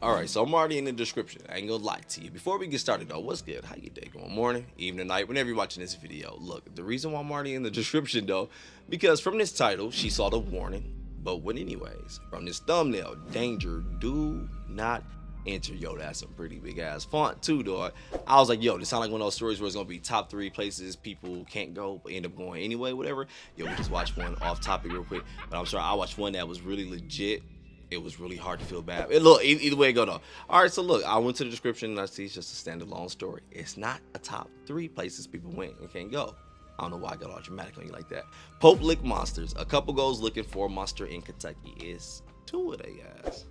Alright, so I'm already in the description. I ain't gonna lie to you. Before we get started though, what's good? How you day going? Morning, evening, night, whenever you're watching this video. Look, the reason why I'm already in the description though, because from this title, she saw the warning. But what anyways, from this thumbnail, danger, do not enter. Yo, that's some pretty big ass font too, dog. I was like, yo, this sound like one of those stories where it's gonna be top 3 places people can't go but end up going anyway, whatever. Yo, we just watched one off topic real quick. But I'm sorry, I watched one that was really legit. It was really hard to feel bad. Look, either way it go though. All right, so look, I went to the description and I see it's just a standalone story. It's not a top 3 places people went and can't go. I don't know why I got all dramatic on you like that. Pope lick monsters. A couple goes looking for a monster in Kentucky. It's 2 of they guys.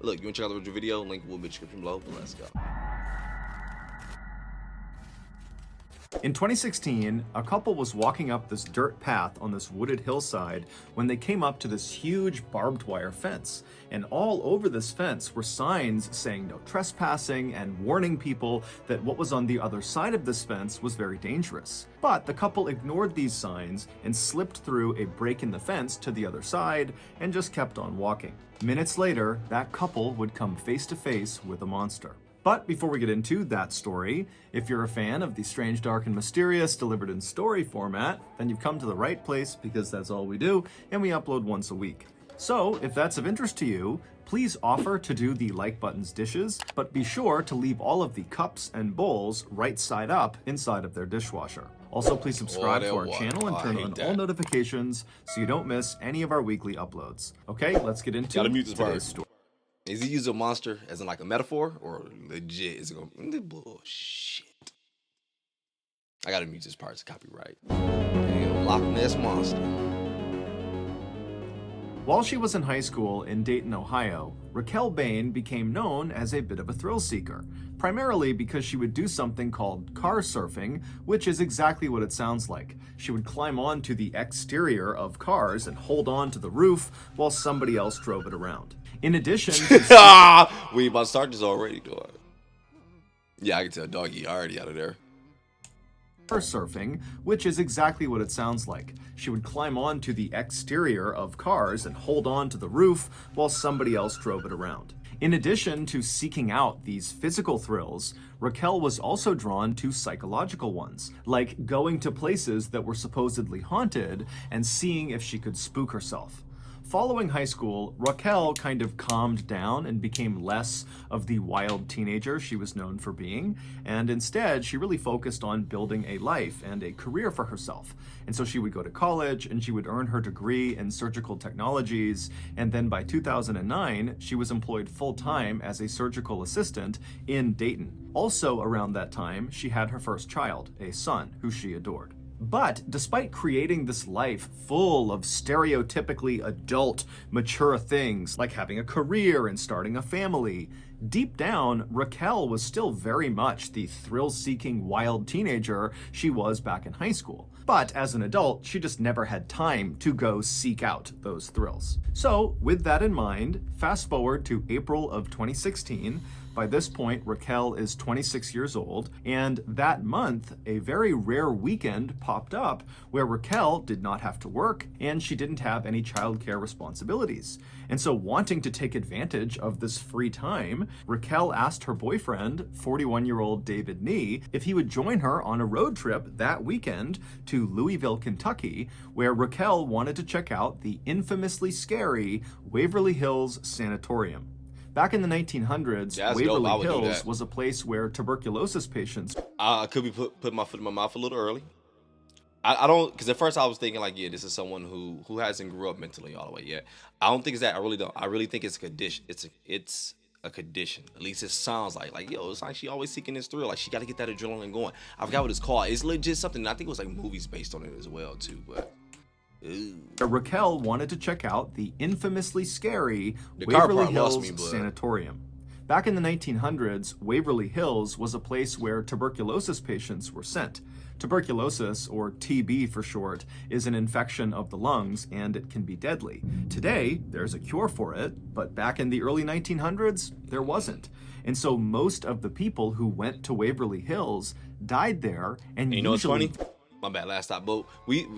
Look, you want to check out the original video? Link will be in the description below, but let's go. In 2016, a couple was walking up this dirt path on this wooded hillside when they came up to this huge barbed wire fence. And all over this fence were signs saying no trespassing and warning people that what was on the other side of this fence was very dangerous. But the couple ignored these signs and slipped through a break in the fence to the other side and just kept on walking. Minutes later, that couple would come face to face with a monster. But before we get into that story, if you're a fan of the strange, dark, and mysterious delivered in story format, then you've come to the right place because that's all we do, and we upload once a week. So, if that's of interest to you, please offer to do the like button's dishes, but be sure to leave all of the cups and bowls right side up inside of their dishwasher. Also, please subscribe to our channel and turn on all notifications so you don't miss any of our weekly uploads. Okay, let's get into today's story. Is he using monster as in like a metaphor or legit? Is it gonna bullshit? I gotta mute this part. It's copyright. Damn, Loch Ness monster. While she was in high school in Dayton, Ohio, Raquel Bain became known as a bit of a thrill seeker, primarily because she would do something called car surfing, which is exactly what it sounds like. She would climb onto the exterior of cars and hold on to the roof while somebody else drove it around. In addition to we about to start this already, dog. Yeah, I can tell doggy already out of there. Surfing, which is exactly what it sounds like. She would climb onto the exterior of cars and hold on to the roof while somebody else drove it around. In addition to seeking out these physical thrills, Raquel was also drawn to psychological ones, like going to places that were supposedly haunted and seeing if she could spook herself. Following high school, Raquel kind of calmed down and became less of the wild teenager she was known for being, and instead she really focused on building a life and a career for herself. And so she would go to college and she would earn her degree in surgical technologies, and then by 2009 she was employed full-time as a surgical assistant in Dayton. Also around that time, she had her first child, a son who she adored. But despite creating this life full of stereotypically adult, mature things like having a career and starting a family, deep down, Raquel was still very much the thrill-seeking wild teenager she was back in high school. But as an adult, she just never had time to go seek out those thrills. So with that in mind, fast forward to April of 2016. By this point, Raquel is 26 years old, and that month, a very rare weekend popped up where Raquel did not have to work and she didn't have any childcare responsibilities. And so, wanting to take advantage of this free time, Raquel asked her boyfriend, 41-year-old David Nee, if he would join her on a road trip that weekend to Louisville, Kentucky, where Raquel wanted to check out the infamously scary Waverly Hills Sanatorium. Back in the 1900s, Waverly Hills was a place where tuberculosis patients... I could be putting my foot in my mouth a little early. I don't, because at first I was thinking like, yeah, this is someone who hasn't grew up mentally all the way yet. I don't think it's that. I really don't. I really think it's a condition. It's a condition. At least it sounds like yo, it's like she always seeking this thrill. Like she got to get that adrenaline going. I forgot what it's called. It's legit something. I think it was like movies based on it as well too, but. Raquel wanted to check out the infamously scary Waverly Hills Sanatorium. Back in the 1900s, Waverly Hills was a place where tuberculosis patients were sent. Tuberculosis, or TB for short, is an infection of the lungs and it can be deadly. Today, there's a cure for it, but back in the early 1900s, there wasn't. And so most of the people who went to Waverly Hills died there, and you know what's funny? My bad, last stop. But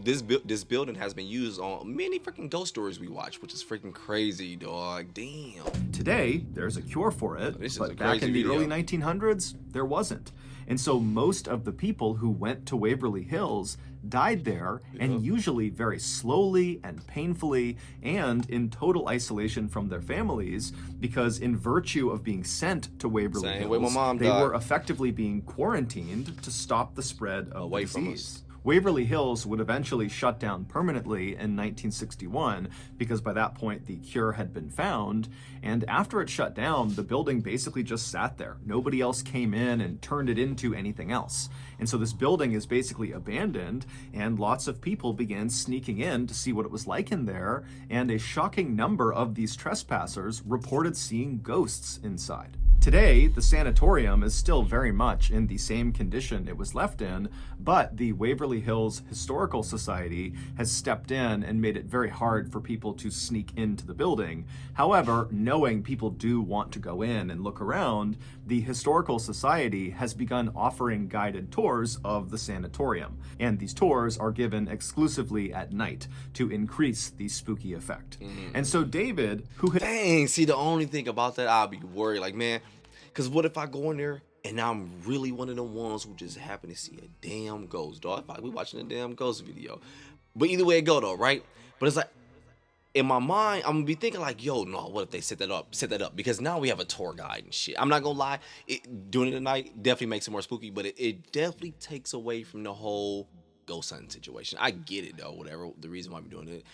this building has been used on many freaking ghost stories we watch, which is freaking crazy, dog. Damn. Today, there's a cure for it, This is but a back crazy in the video. early 1900s, there wasn't. And so most of the people who went to Waverly Hills died there, and usually very slowly and painfully and in total isolation from their families, because in virtue of being sent to Waverly Same way my Hills, mom they died. were effectively being quarantined to stop the spread of Away the from disease. us. Waverly Hills would eventually shut down permanently in 1961 because by that point the cure had been found. And after it shut down, the building basically just sat there. Nobody else came in and turned it into anything else. And so this building is basically abandoned, and lots of people began sneaking in to see what it was like in there. And a shocking number of these trespassers reported seeing ghosts inside. Today, the sanatorium is still very much in the same condition it was left in, but the Waverly Hills Historical Society has stepped in and made it very hard for people to sneak into the building. However, knowing people do want to go in and look around, the Historical Society has begun offering guided tours of the sanatorium. And these tours are given exclusively at night to increase the spooky effect. And so David, who had Dang, see, the only thing about that, I'll be worried, like, man, because what if I go in there and I'm really one of the ones who just happen to see a damn ghost, dog? If I be watching a damn ghost video. But either way it go, though, right? But it's like, in my mind, I'm gonna be thinking like, yo, no, what if they set that up? Because now we have a tour guide and shit. I'm not gonna lie, doing it at night definitely makes it more spooky, but it definitely takes away from the whole ghost hunting situation. I get it, though, whatever, the reason why we're doing it.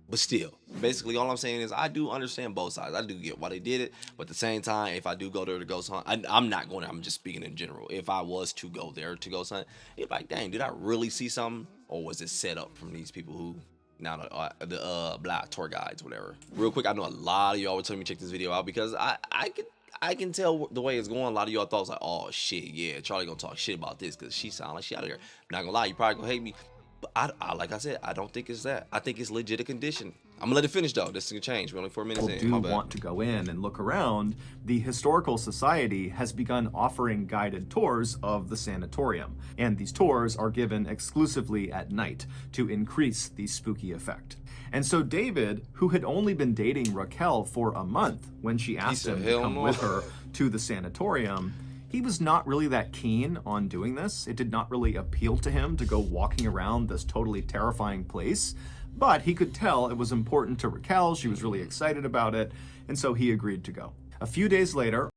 But still, basically all I'm saying is I do understand both sides. I do get why they did it, but at the same time, if I do go there to ghost hunt, I'm not going there, I'm just speaking in general. If I was to go there to ghost hunt, it'd be like, dang, did I really see something? Or was it set up from these people who, now the black tour guides, whatever. Real quick, I know a lot of y'all were telling me to check this video out because I can tell the way it's going. A lot of y'all thought was like, oh shit, yeah, Charlie gonna talk shit about this because she sound like she out of here. Not gonna lie, you probably gonna hate me. But I like I said, I don't think it's that. I think it's legit a condition. I'm gonna let it finish though. This is gonna change. We're only 4 minutes in. do My bad. want to go in and look around, the Historical Society has begun offering guided tours of the sanatorium. And these tours are given exclusively at night to increase the spooky effect. And so David, who had only been dating Raquel for a month when she asked him to come with her to the sanatorium, he was not really that keen on doing this. It did not really appeal to him to go walking around this totally terrifying place, but he could tell it was important to Raquel. She was really excited about it, and so he agreed to go. A few days later,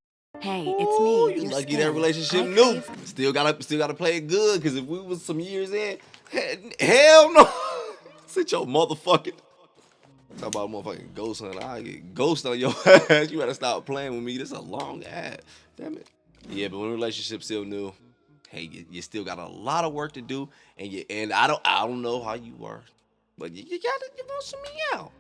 Hey, it's me. You your lucky skin. that relationship I new. crave- Still gotta play it good, because if we was some years in, hell no. Sit your motherfucking. Talk about motherfucking ghost hunting. I get ghost on your ass. You better stop playing with me. This is a long ad. Damn it. Yeah, but when the relationship's still new, hey, you still got a lot of work to do, and I don't know how you are, but you gotta some me out.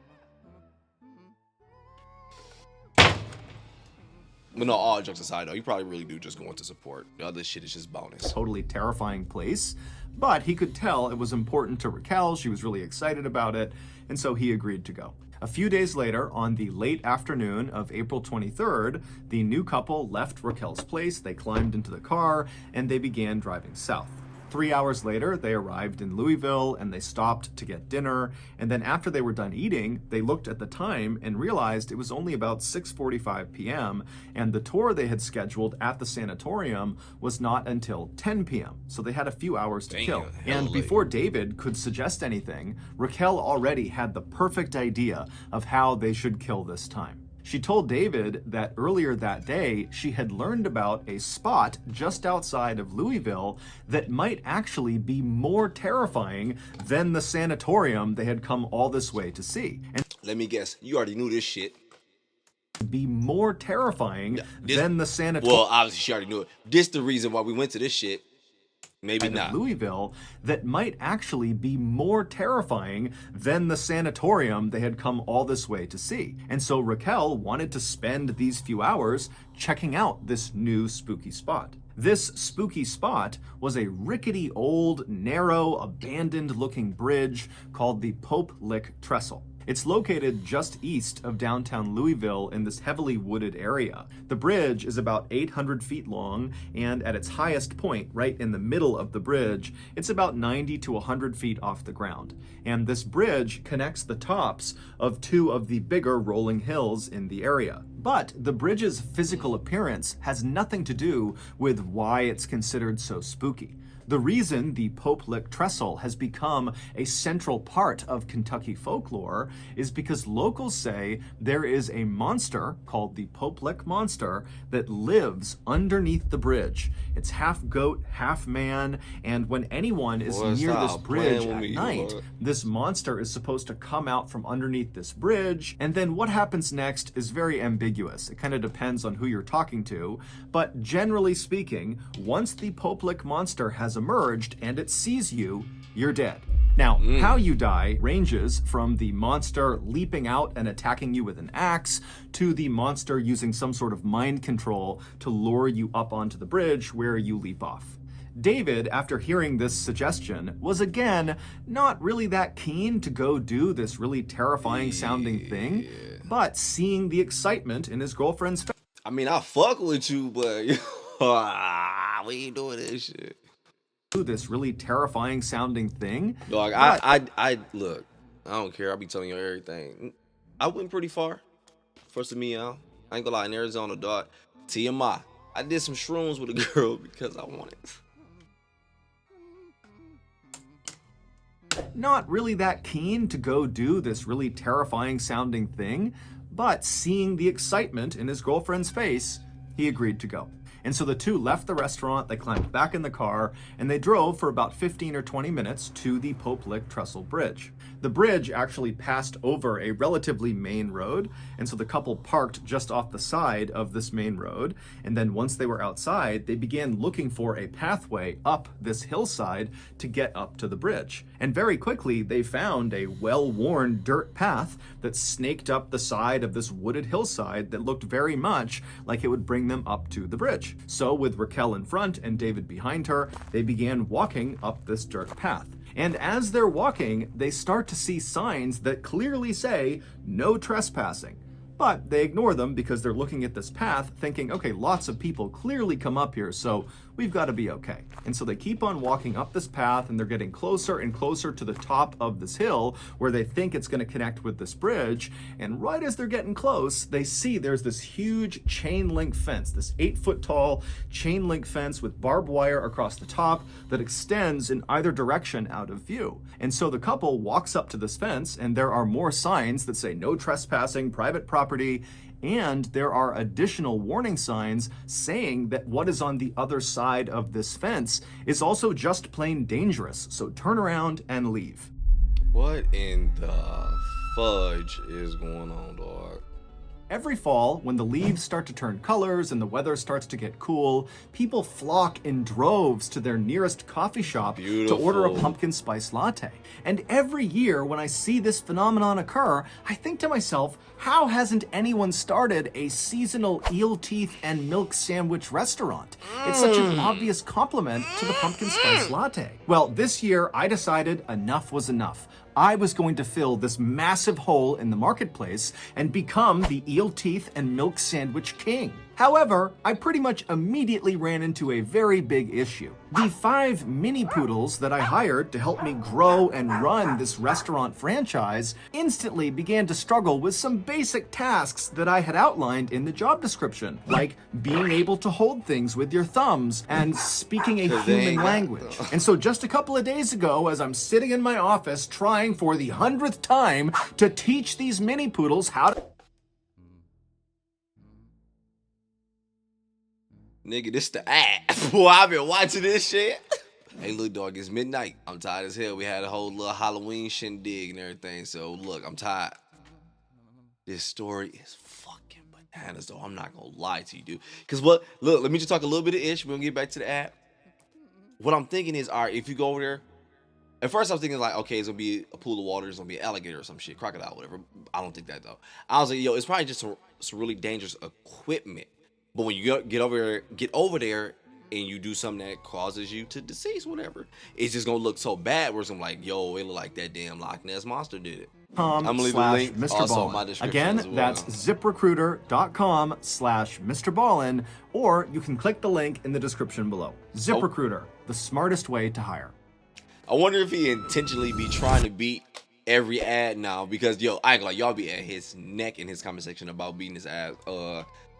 But no, all jokes aside though, you probably really do just go into support. The other shit is just bonus. totally terrifying place, but he could tell it was important to Raquel. She was really excited about it, and so he agreed to go. A few days later, on the late afternoon of April 23rd, the new couple left Raquel's place, they climbed into the car, and they began driving south. 3 hours later, they arrived in Louisville and they stopped to get dinner. And then after they were done eating, they looked at the time and realized it was only about 6:45 p.m. And the tour they had scheduled at the sanatorium was not until 10 p.m. So they had a few hours to kill. And before David could suggest anything, Raquel already had the perfect idea of how they should kill this time. She told David that earlier that day, she had learned about a spot just outside of Louisville that might actually be more terrifying than the sanatorium they had come all this way to see. And Let me guess, you already knew this shit. be more terrifying than the sanatorium. Well, obviously she already knew it. This the reason why we went to this shit. Maybe not. Louisville that might actually be more terrifying than the sanatorium they had come all this way to see. And so Raquel wanted to spend these few hours checking out this new spooky spot. This spooky spot was a rickety old, narrow, abandoned looking bridge called the Pope Lick Trestle. It's located just east of downtown Louisville in this heavily wooded area. The bridge is about 800 feet long, and at its highest point, right in the middle of the bridge, it's about 90 to 100 feet off the ground. And this bridge connects the tops of two of the bigger rolling hills in the area. But the bridge's physical appearance has nothing to do with why it's considered so spooky. The reason the Pope-Lick trestle has become a central part of Kentucky folklore is because locals say there is a monster called the Pope-Lick monster that lives underneath the bridge. It's half goat, half man, and when anyone is near this bridge at night, this monster is supposed to come out from underneath this bridge, and then what happens next is very ambiguous. It kind of depends on who you're talking to, but generally speaking, once the Pope-Lick monster has emerged and it sees you, you're dead. Now, how you die ranges from the monster leaping out and attacking you with an axe to the monster using some sort of mind control to lure you up onto the bridge where you leap off. David, after hearing this suggestion, was again not really that keen to go do this really terrifying sounding thing, but seeing the excitement in his girlfriend's face. I mean, I fuck with you, but we ain't doing this shit. This really terrifying sounding thing. Dog, I look, I don't care. I'll be telling you everything. I went pretty far. First of me out. I ain't gonna lie, in Arizona, dog. TMI. I did some shrooms with a girl because I wanted. Not really that keen to go do this really terrifying sounding thing, but seeing the excitement in his girlfriend's face, he agreed to go. And so the two left the restaurant, they climbed back in the car, and they drove for about 15 or 20 minutes to the Pope-Lick Trestle Bridge. The bridge actually passed over a relatively main road, and so the couple parked just off the side of this main road, and then once they were outside, they began looking for a pathway up this hillside to get up to the bridge. And very quickly, they found a well-worn dirt path that snaked up the side of this wooded hillside that looked very much like it would bring them up to the bridge. So with Raquel in front and David behind her, they began walking up this dirt path. And as they're walking, they start to see signs that clearly say, "No trespassing." But they ignore them because they're looking at this path thinking, okay, lots of people clearly come up here, so we've got to be okay. And so they keep on walking up this path, and they're getting closer and closer to the top of this hill where they think it's going to connect with this bridge. And right as they're getting close, they see there's this huge chain link fence, this 8-foot tall chain link fence with barbed wire across the top that extends in either direction out of view. And so the couple walks up to this fence, and there are more signs that say no trespassing, private property, and there are additional warning signs saying that what is on the other side of this fence is also just plain dangerous, so turn around and leave. What in the fudge is going on, dog? Every fall, when the leaves start to turn colors and the weather starts to get cool, people flock in droves to their nearest coffee shop to order a pumpkin spice latte. And every year when I see this phenomenon occur, I think to myself, how hasn't anyone started a seasonal eel teeth and milk sandwich restaurant? It's such an obvious compliment to the pumpkin spice latte. Well, this year I decided enough was enough. I was going to fill this massive hole in the marketplace and become the eel teeth and milk sandwich king. However, I pretty much immediately ran into a very big issue. The 5 mini poodles that I hired to help me grow and run this restaurant franchise instantly began to struggle with some basic tasks that I had outlined in the job description, like being able to hold things with your thumbs and speaking a human language. And so just a couple of days ago, as I'm sitting in my office trying for the 100th time to teach these mini poodles how to... Nigga, this the ass. Boy, I've been watching this shit. Hey, look, dog, it's midnight. I'm tired as hell. We had a whole little Halloween shindig and everything. So, look, I'm tired. This story is fucking bananas, though. I'm not gonna lie to you, dude. Because what? Look, let me just talk a little bit of ish. We're gonna get back to the app. What I'm thinking is, all right, if you go over there, at first I was thinking like, okay, it's gonna be a pool of water, it's gonna be an alligator or some shit, crocodile, whatever. I don't think that, though. I was like, yo, it's probably just some really dangerous equipment. But when you get over there and you do something that causes you to decease, whatever, it's just gonna look so bad where it's gonna be like, yo, it look like that damn Loch Ness monster did it. I'm gonna leave the slash link also in my Mrballen. description Again, as well. that's ziprecruiter.com/Mrballen, or you can click the link in the description below. ZipRecruiter, the smartest way to hire. I wonder if he intentionally be trying to beat every ad now, because yo, I ain't gonna lie, y'all be at his neck in his comment section about beating his ass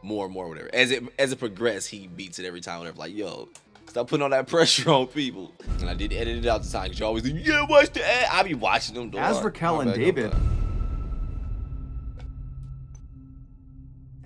more and more, whatever. As it progresses, he beats it every time, whatever. Like, yo, stop putting all that pressure on people. And I did edit it out the time, because you always think, yeah, watch the ad. I be watching them.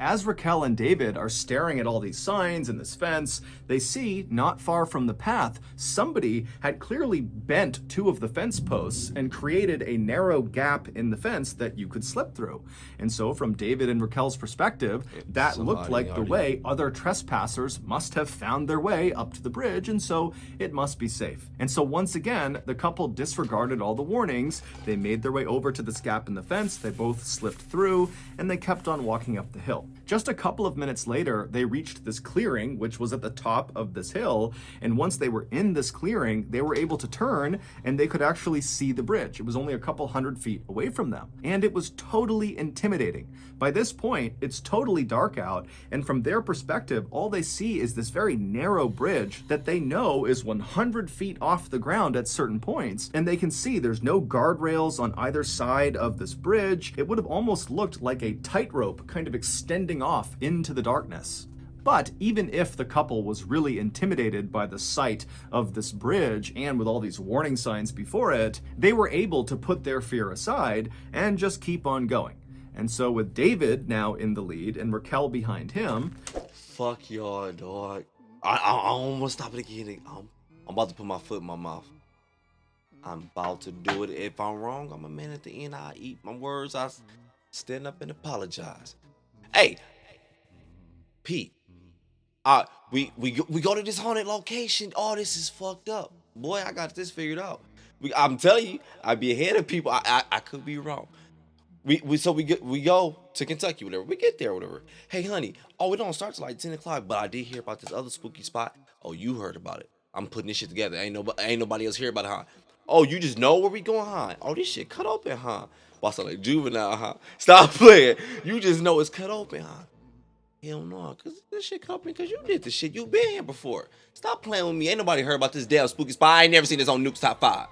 As Raquel and David are staring at all these signs and this fence, they see, not far from the path, somebody had clearly bent two of the fence posts and created a narrow gap in the fence that you could slip through. And so from David and Raquel's perspective, that looked like the way other trespassers must have found their way up to the bridge, and so it must be safe. And so once again, the couple disregarded all the warnings. They made their way over to this gap in the fence, they both slipped through, and they kept on walking up the hill. Just a couple of minutes later, they reached this clearing, which was at the top of this hill, and once they were in this clearing, they were able to turn, and they could actually see the bridge. It was only a couple hundred feet away from them, and it was totally intimidating. By this point, it's totally dark out, and from their perspective, all they see is this very narrow bridge that they know is 100 feet off the ground at certain points, and they can see there's no guardrails on either side of this bridge. It would have almost looked like a tightrope kind of extending off into the darkness. But even if the couple was really intimidated by the sight of this bridge and with all these warning signs before it, they were able to put their fear aside and just keep on going. And so with David now in the lead and Raquel behind him... Fuck y'all, dog. I almost stop it again. I'm about to put my foot in my mouth. I'm about to do it. If I'm wrong, I'm a man at the end. I eat my words. I stand up and apologize. Hey, Pete. We go to this haunted location. Oh, this is fucked up. Boy, I got this figured out. I'm telling you, I'd be ahead of people. I could be wrong. We go to Kentucky, whatever. We get there, whatever. Hey, honey. Oh, we don't start till like 10 o'clock, but I did hear about this other spooky spot. Oh, you heard about it. I'm putting this shit together. Ain't nobody else hear about it, huh? Oh, you just know where we going, huh? Oh, this shit cut open, huh? Boss, I'm like juvenile, huh? Stop playing. You just know it's cut open, huh? Hell no, cause this shit cut open because you did this shit. You been here before. Stop playing with me. Ain't nobody heard about this damn spooky spot. I ain't never seen this on Nuke's Top 5.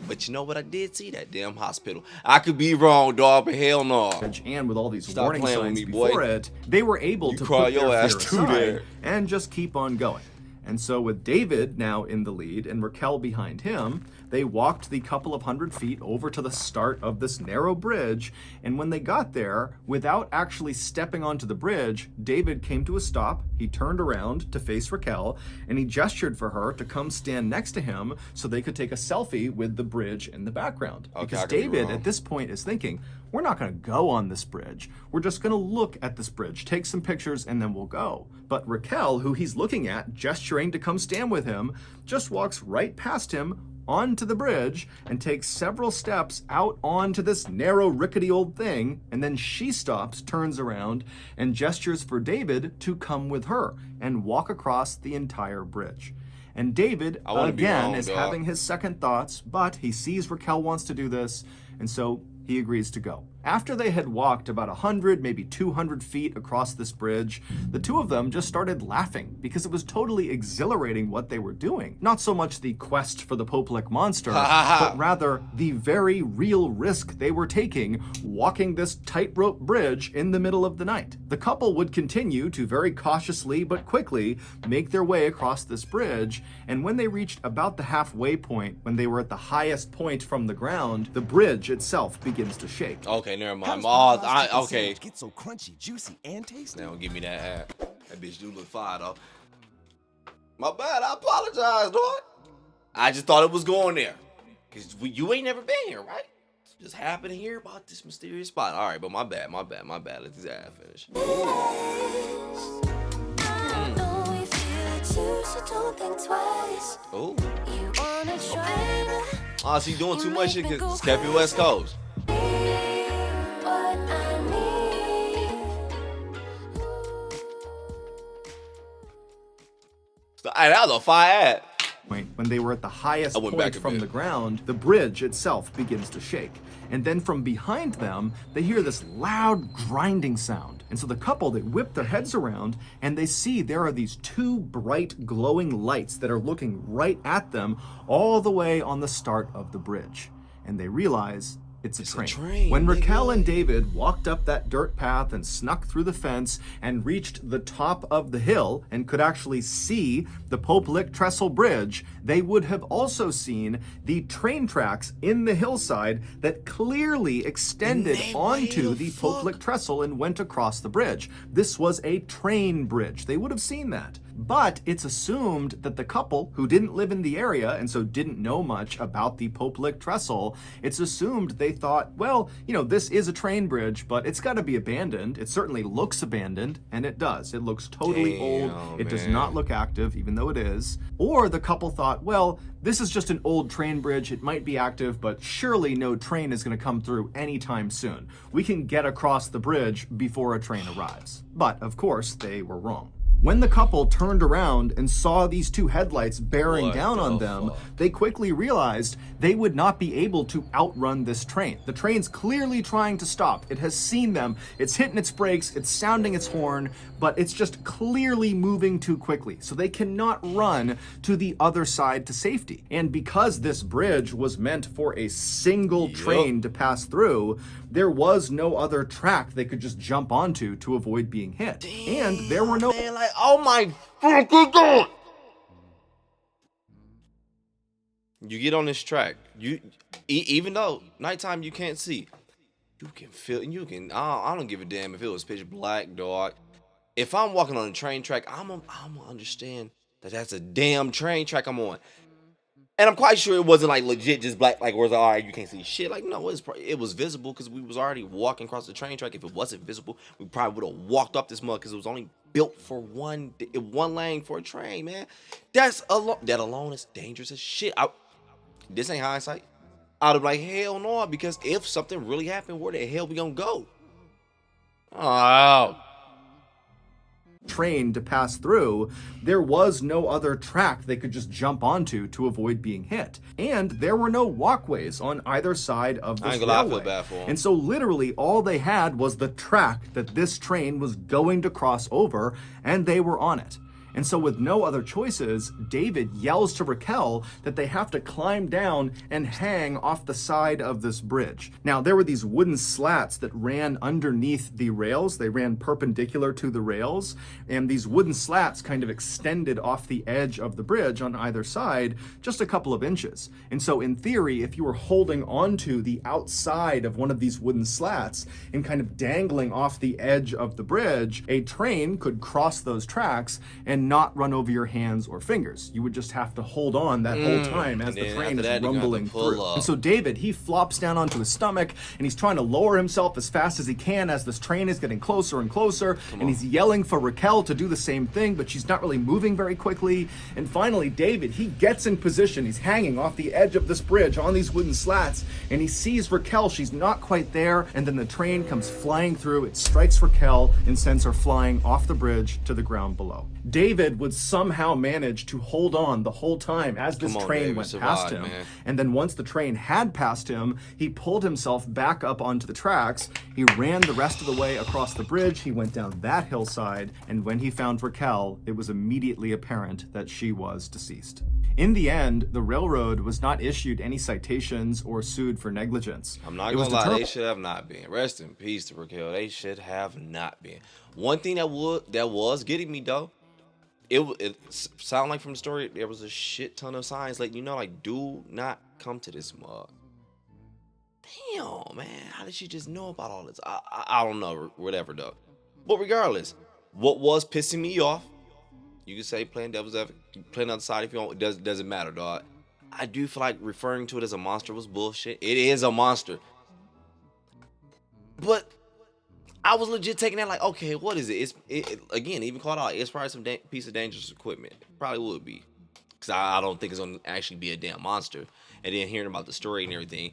But you know what? I did see that damn hospital. I could be wrong, dog, but hell no. And with all these Stop warning playing signs with me, boy. before it, they were able to cry put your their ass fear too aside there. and just keep on going. And so with David now in the lead and Raquel behind him, they walked the couple of hundred feet over to the start of this narrow bridge, and when they got there, without actually stepping onto the bridge, David came to a stop, he turned around to face Raquel, and he gestured for her to come stand next to him so they could take a selfie with the bridge in the background. Okay, because David at this point is thinking, we're not going to go on this bridge. We're just going to look at this bridge, take some pictures, and then we'll go. But Raquel, who he's looking at, gesturing to come stand with him, just walks right past him onto the bridge and takes several steps out onto this narrow, rickety old thing, and then she stops, turns around, and gestures for David to come with her and walk across the entire bridge. And David, again, is having his second thoughts, but he sees Raquel wants to do this, and so he agrees to go. After they had walked about 100, maybe 200 feet across this bridge, the two of them just started laughing because it was totally exhilarating what they were doing. Not so much the quest for the Popelik monster, but rather the very real risk they were taking walking this tightrope bridge in the middle of the night. The couple would continue to very cautiously but quickly make their way across this bridge, and when they reached about the halfway point, when they were at the highest point from the ground, the bridge itself begins to shake. Okay, never mind. Okay. Get so crunchy, juicy, and tasty. Now give me that ad. That bitch do look fire though. My bad. I apologize, dog. I just thought it was going there. Cause you ain't never been here, right? Just happened to hear about this mysterious spot. All right, but my bad. Let this ad finish. Oh. Oh, so you doing too much shit because it's Cappy West Coast. Hey, that was a fire ad. point, when they were at the highest I went point back a from bit. the ground, the bridge itself begins to shake. And then from behind them, they hear this loud grinding sound. And so the couple, they whip their heads around and they see there are these two bright glowing lights that are looking right at them all the way on the start of the bridge. And they realize it's a train. When Raquel and David walked up that dirt path and snuck through the fence and reached the top of the hill and could actually see the Pope Lick Trestle Bridge, they would have also seen the train tracks in the hillside that clearly extended onto the Pope Lick Trestle and went across the bridge. This was a train bridge. They would have seen that. But it's assumed that the couple, who didn't live in the area and so didn't know much about the Pope Lick Trestle, it's assumed they thought, well, this is a train bridge, but it's got to be abandoned. It certainly looks abandoned, and it does. It looks totally old. It does not look active, even though it is. Or the couple thought, well, this is just an old train bridge. It might be active, but surely no train is going to come through anytime soon. We can get across the bridge before a train arrives. But, of course, they were wrong. When the couple turned around and saw these two headlights bearing down on them, they quickly realized they would not be able to outrun this train. The train's clearly trying to stop. It has seen them. It's hitting its brakes. It's sounding its horn, but it's just clearly moving too quickly. So they cannot run to the other side to safety. And because this bridge was meant for a single train to pass through, there was no other track they could just jump onto to avoid being hit. And there were no... Man, like, oh my fucking God! You get on this track, even though nighttime you can't see, you can feel, I don't give a damn if it was pitch black, dog. If I'm walking on a train track, I'm gonna understand that that's a damn train track I'm on. And I'm quite sure it wasn't like legit just black, like where it's like, all right, you can't see shit. Like, no, it was visible because we was already walking across the train track. If it wasn't visible, we probably would have walked up this mud because it was only built for one lane for a train, man. That alone is dangerous as shit. This ain't hindsight. I'd have like, hell no, because if something really happened, where the hell we gonna go? Oh. Train to pass through, there was no other track they could just jump onto to avoid being hit. And there were no walkways on either side of this railway. And so literally all they had was the track that this train was going to cross over, and they were on it. And so with no other choices, David yells to Raquel that they have to climb down and hang off the side of this bridge. Now, there were these wooden slats that ran underneath the rails. They ran perpendicular to the rails, and these wooden slats kind of extended off the edge of the bridge on either side just a couple of inches. And so in theory, if you were holding onto the outside of one of these wooden slats and kind of dangling off the edge of the bridge, a train could cross those tracks and not run over your hands or fingers. You would just have to hold on that whole time as the train is rumbling through. And so David, he flops down onto his stomach and he's trying to lower himself as fast as he can as this train is getting closer and closer. And he's yelling for Raquel to do the same thing, but she's not really moving very quickly. And finally, David, he gets in position. He's hanging off the edge of this bridge on these wooden slats, and he sees Raquel. She's not quite there. And then the train comes flying through. It strikes Raquel and sends her flying off the bridge to the ground below. David would somehow manage to hold on the whole time as this train went past him. And then once the train had passed him, he pulled himself back up onto the tracks. He ran the rest of the way across the bridge. He went down that hillside. And when he found Raquel, it was immediately apparent that she was deceased. In the end, the railroad was not issued any citations or sued for negligence. I'm not gonna lie, they should have not been. Rest in peace to Raquel. They should have not been. One thing that was getting me though, it sounded like from the story there was a shit ton of signs letting you know, like, do not come to this mug. Damn, man, how did she just know about all this? I don't know, whatever though. But regardless, what was pissing me off, you can say playing devil's advocate, playing on the side if you want, it doesn't matter, dog. I do feel like referring to it as a monster was bullshit. It is a monster. But I was legit taking that like, okay, what is it? It again, even called out, it's probably some piece of dangerous equipment. It probably would be. Because I don't think it's going to actually be a damn monster. And then hearing about the story and everything,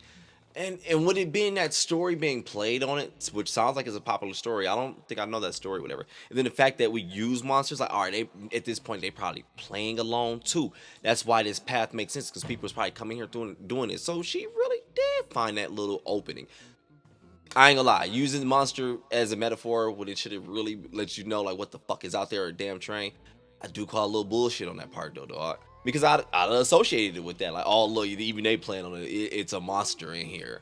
And with it being that story being played on it, which sounds like it's a popular story, I don't think I know that story, whatever. And then the fact that we use monsters, like, all right, they at this point they probably playing alone too. That's why this path makes sense, because people was probably coming here doing it. So she really did find that little opening. I ain't gonna lie, using the monster as a metaphor when it should have really let you know like what the fuck is out there, a damn train. I do call a little bullshit on that part though, dog. Because I associated it with that. Like, oh look, even they plan on it. It's a monster in here.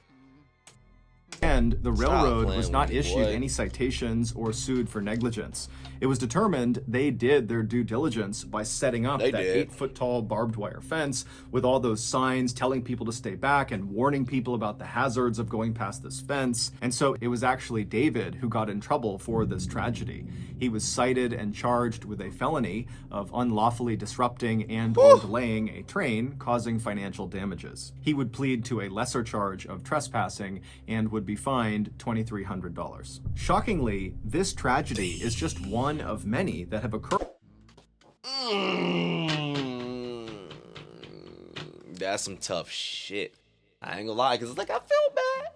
And the railroad playing was not with me, issued boy. any citations or sued for negligence. It was determined they did their due diligence by setting up They that did. 8-foot tall barbed wire fence with all those signs telling people to stay back and warning people about the hazards of going past this fence. And so it was actually David who got in trouble for this tragedy. He was cited and charged with a felony of unlawfully disrupting and or delaying a train, causing financial damages. He would plead to a lesser charge of trespassing and would be fined $2,300. Shockingly, this tragedy is just one of many that have occurred. That's some tough shit. I ain't gonna lie, because it's like I feel bad,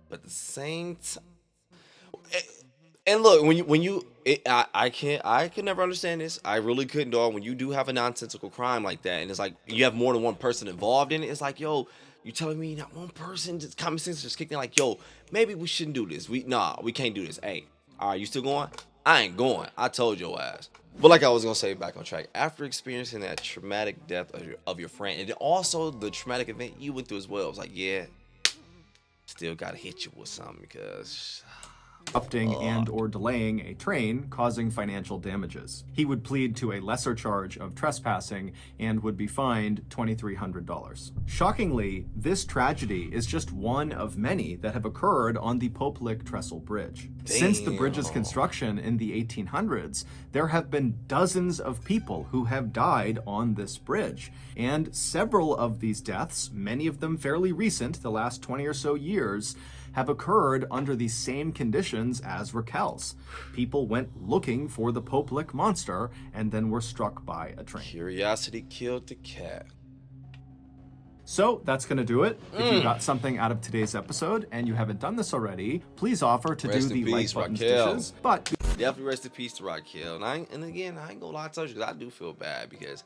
but at the same time. And look, I can never understand this. I really couldn't, dog. When you do have a nonsensical crime like that, and it's like you have more than one person involved in it, it's like, yo, you telling me not one person, just common sense just kicked in, like, yo, maybe we shouldn't do this. We can't do this. Hey, all right, you still going? I ain't going. I told your ass. But like I was gonna say, back on track, after experiencing that traumatic death of your friend, and then also the traumatic event you went through as well, it's like, yeah, still gotta hit you with something because. Disrupting and or delaying a train, causing financial damages. He would plead to a lesser charge of trespassing and would be fined $2,300. Shockingly, this tragedy is just one of many that have occurred on the Poplik Trestle Bridge. Since the bridge's construction in the 1800s, there have been dozens of people who have died on this bridge. And several of these deaths, many of them fairly recent, the last 20 or so years, have occurred under the same conditions as Raquel's. People went looking for the Poplik monster and then were struck by a train. Curiosity killed the cat. So that's going to do it. If you got something out of today's episode and you haven't done this already, please offer to Rest do in the like peace, buttons Raquel. dishes. But Definitely rest in peace to Raquel. And again, I ain't gonna lie to you, because I do feel bad because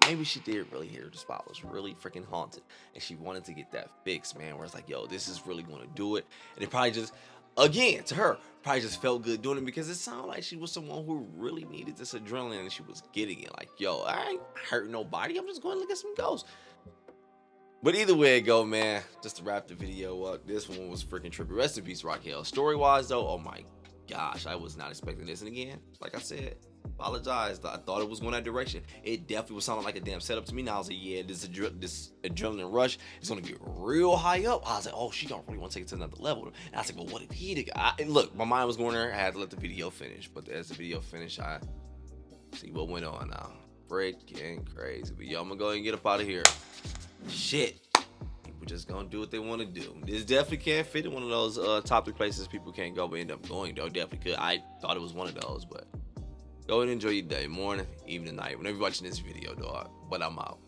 maybe she did really hear the spot was really freaking haunted and she wanted to get that fixed, man, where it's like, yo, this is really gonna do it. And it probably just, again, to her, probably just felt good doing it because it sounded like she was someone who really needed this adrenaline and she was getting it. Like, yo, I ain't hurting nobody, I'm just going to look at some ghosts. But either way it go, man, just to wrap the video up, this one was freaking trippy. Rest in peace, Raquel. Story-wise, though, oh my gosh, I was not expecting this. And again, like I said, apologize. I thought it was going that direction. It definitely was sounding like a damn setup to me. Now I was like, yeah, this adrenaline rush is going to get real high up. I was like, oh, she don't really want to take it to another level. And I was like, well, what if he... And look, my mind was going there. I had to let the video finish. But as the video finished, I see what went on now. Freaking crazy. But yo, I'm going to go ahead and get up out of here. Shit. People just going to do what they want to do. This definitely can't fit in one of those top 3 places people can't go but end up going, though. Definitely could. I thought it was one of those, but... Go ahead and enjoy your day, morning, evening, night, whenever you're watching this video, dog. But I'm out.